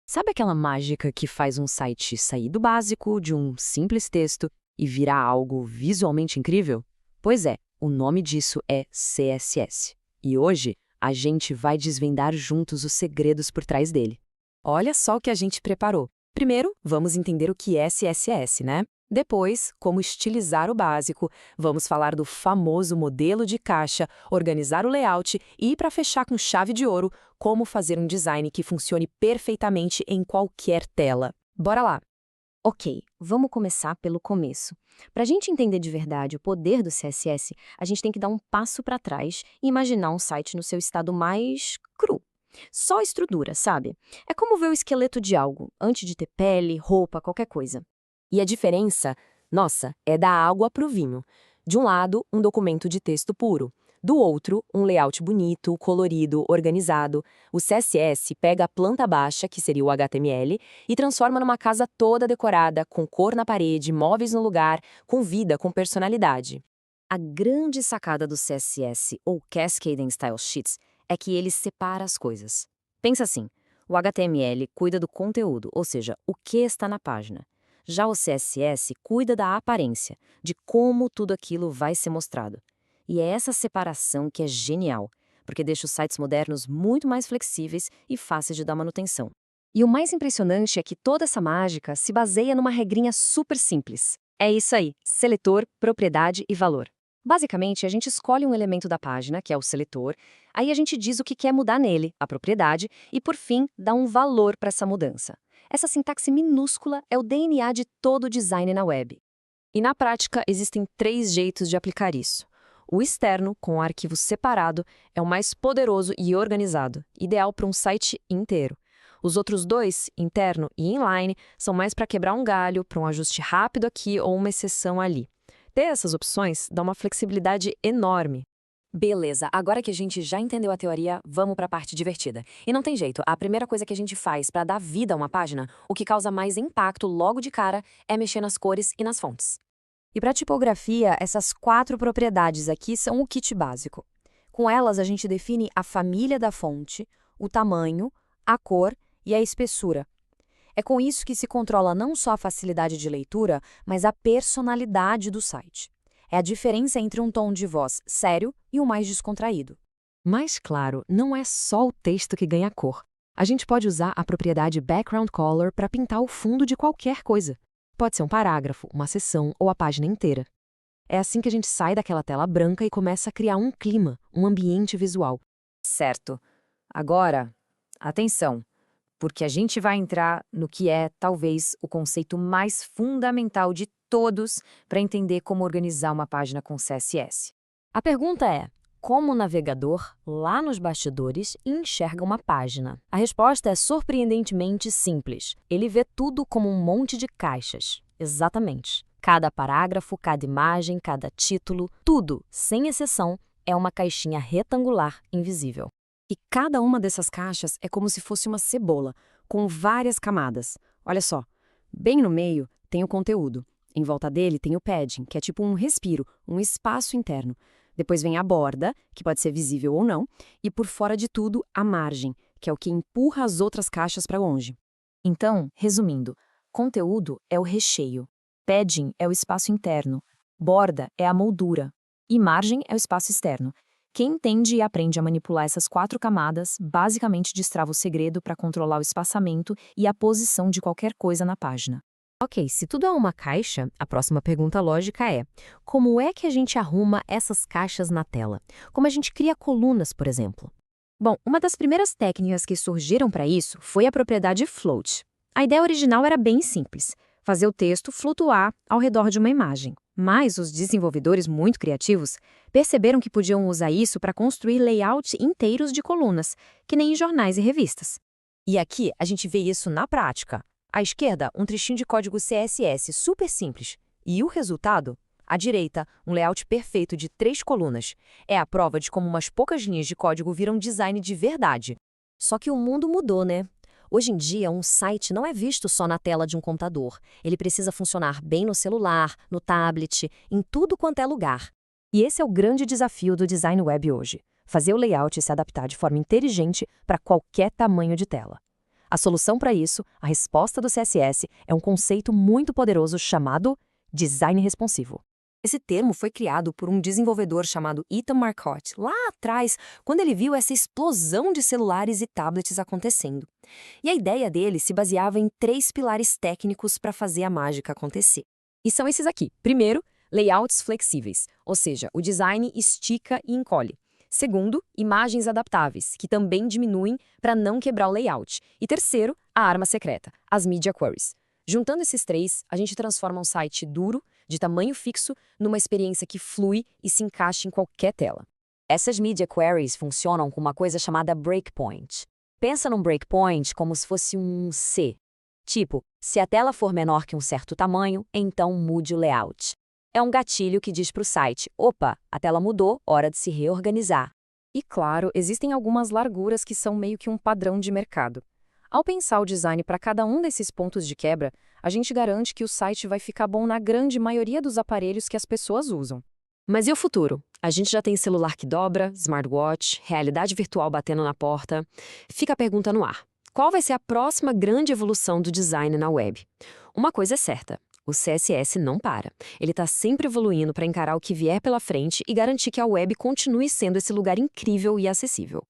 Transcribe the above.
Sabe aquela mágica que faz um site sair do básico, de um simples texto, e virar algo visualmente incrível? Pois é, o nome disso é CSS. E hoje, a gente vai desvendar juntos os segredos por trás dele. Olha só o que a gente preparou. Primeiro, vamos entender o que é CSS, né? Depois, como estilizar o básico, vamos falar do famoso modelo de caixa, organizar o layout e, para fechar com chave de ouro, como fazer um design que funcione perfeitamente em qualquer tela. Bora lá! Ok, vamos começar pelo começo. Para a gente entender de verdade o poder do CSS, a gente tem que dar um passo para trás e imaginar um site no seu estado mais cru. Só estrutura, sabe? É como ver o esqueleto de algo, antes de ter pele, roupa, qualquer coisa. E a diferença, nossa, é da água para o vinho. De um lado, um documento de texto puro. Do outro, um layout bonito, colorido, organizado. O CSS pega a planta baixa, que seria o HTML, e transforma numa casa toda decorada, com cor na parede, móveis no lugar, com vida, com personalidade. A grande sacada do CSS, ou Cascading Style Sheets, é que ele separa as coisas. Pensa assim, o HTML cuida do conteúdo, ou seja, o que está na página. Já o CSS cuida da aparência, de como tudo aquilo vai ser mostrado. E é essa separação que é genial, porque deixa os sites modernos muito mais flexíveis e fáceis de dar manutenção. E o mais impressionante é que toda essa mágica se baseia numa regrinha super simples. É isso aí, seletor, propriedade e valor. Basicamente, a gente escolhe um elemento da página, que é o seletor, aí a gente diz o que quer mudar nele, a propriedade, e por fim, dá um valor para essa mudança. Essa sintaxe minúscula é o DNA de todo o design na web. E na prática, existem 3 jeitos de aplicar isso. O externo, com o arquivo separado, é o mais poderoso e organizado, ideal para um site inteiro. Os outros 2, interno e inline, são mais para quebrar um galho, para um ajuste rápido aqui ou uma exceção ali. Ter essas opções dá uma flexibilidade enorme. Beleza, agora que a gente já entendeu a teoria, vamos para a parte divertida. E não tem jeito, a primeira coisa que a gente faz para dar vida a uma página, o que causa mais impacto logo de cara, é mexer nas cores e nas fontes. E para tipografia, essas 4 propriedades aqui são o kit básico. Com elas, a gente define a família da fonte, o tamanho, a cor e a espessura. É com isso que se controla não só a facilidade de leitura, mas a personalidade do site. É a diferença entre um tom de voz sério e o mais descontraído. Mas, claro, não é só o texto que ganha cor. A gente pode usar a propriedade Background Color para pintar o fundo de qualquer coisa. Pode ser um parágrafo, uma seção ou a página inteira. É assim que a gente sai daquela tela branca e começa a criar um clima, um ambiente visual. Certo. Agora, atenção, porque a gente vai entrar no que é, talvez, o conceito mais fundamental de todos para entender como organizar uma página com CSS. A pergunta é: como o navegador, lá nos bastidores, enxerga uma página? A resposta é surpreendentemente simples. Ele vê tudo como um monte de caixas. Exatamente. Cada parágrafo, cada imagem, cada título, tudo, sem exceção, é uma caixinha retangular invisível. E cada uma dessas caixas é como se fosse uma cebola, com várias camadas. Olha só, bem no meio tem o conteúdo. Em volta dele tem o padding, que é tipo um respiro, um espaço interno. Depois vem a borda, que pode ser visível ou não, e por fora de tudo, a margem, que é o que empurra as outras caixas para longe. Então, resumindo, conteúdo é o recheio, padding é o espaço interno, borda é a moldura e margem é o espaço externo. Quem entende e aprende a manipular essas 4 camadas, basicamente destrava o segredo para controlar o espaçamento e a posição de qualquer coisa na página. Ok, se tudo é uma caixa, a próxima pergunta lógica é: como é que a gente arruma essas caixas na tela? Como a gente cria colunas, por exemplo? Bom, uma das primeiras técnicas que surgiram para isso foi a propriedade float. A ideia original era bem simples: fazer o texto flutuar ao redor de uma imagem. Mas os desenvolvedores muito criativos perceberam que podiam usar isso para construir layouts inteiros de colunas, que nem em jornais e revistas. E aqui a gente vê isso na prática. À esquerda, um trechinho de código CSS super simples. E o resultado? À direita, um layout perfeito de 3 colunas. É a prova de como umas poucas linhas de código viram design de verdade. Só que o mundo mudou, né? Hoje em dia, um site não é visto só na tela de um computador. Ele precisa funcionar bem no celular, no tablet, em tudo quanto é lugar. E esse é o grande desafio do design web hoje: fazer o layout se adaptar de forma inteligente para qualquer tamanho de tela. A solução para isso, a resposta do CSS, é um conceito muito poderoso chamado design responsivo. Esse termo foi criado por um desenvolvedor chamado Ethan Marcotte, lá atrás, quando ele viu essa explosão de celulares e tablets acontecendo. E a ideia dele se baseava em 3 pilares técnicos para fazer a mágica acontecer. E são esses aqui. Primeiro, layouts flexíveis, ou seja, o design estica e encolhe. Segundo, imagens adaptáveis, que também diminuem para não quebrar o layout. E terceiro, a arma secreta, as media queries. Juntando esses 3, a gente transforma um site duro, de tamanho fixo, numa experiência que flui e se encaixa em qualquer tela. Essas media queries funcionam com uma coisa chamada breakpoint. Pensa num breakpoint como se fosse um C. Tipo, se a tela for menor que um certo tamanho, então mude o layout. É um gatilho que diz para o site, opa, a tela mudou, hora de se reorganizar. E claro, existem algumas larguras que são meio que um padrão de mercado. Ao pensar o design para cada um desses pontos de quebra, a gente garante que o site vai ficar bom na grande maioria dos aparelhos que as pessoas usam. Mas e o futuro? A gente já tem celular que dobra, smartwatch, realidade virtual batendo na porta. Fica a pergunta no ar. Qual vai ser a próxima grande evolução do design na web? Uma coisa é certa, o CSS não para. Ele está sempre evoluindo para encarar o que vier pela frente e garantir que a web continue sendo esse lugar incrível e acessível.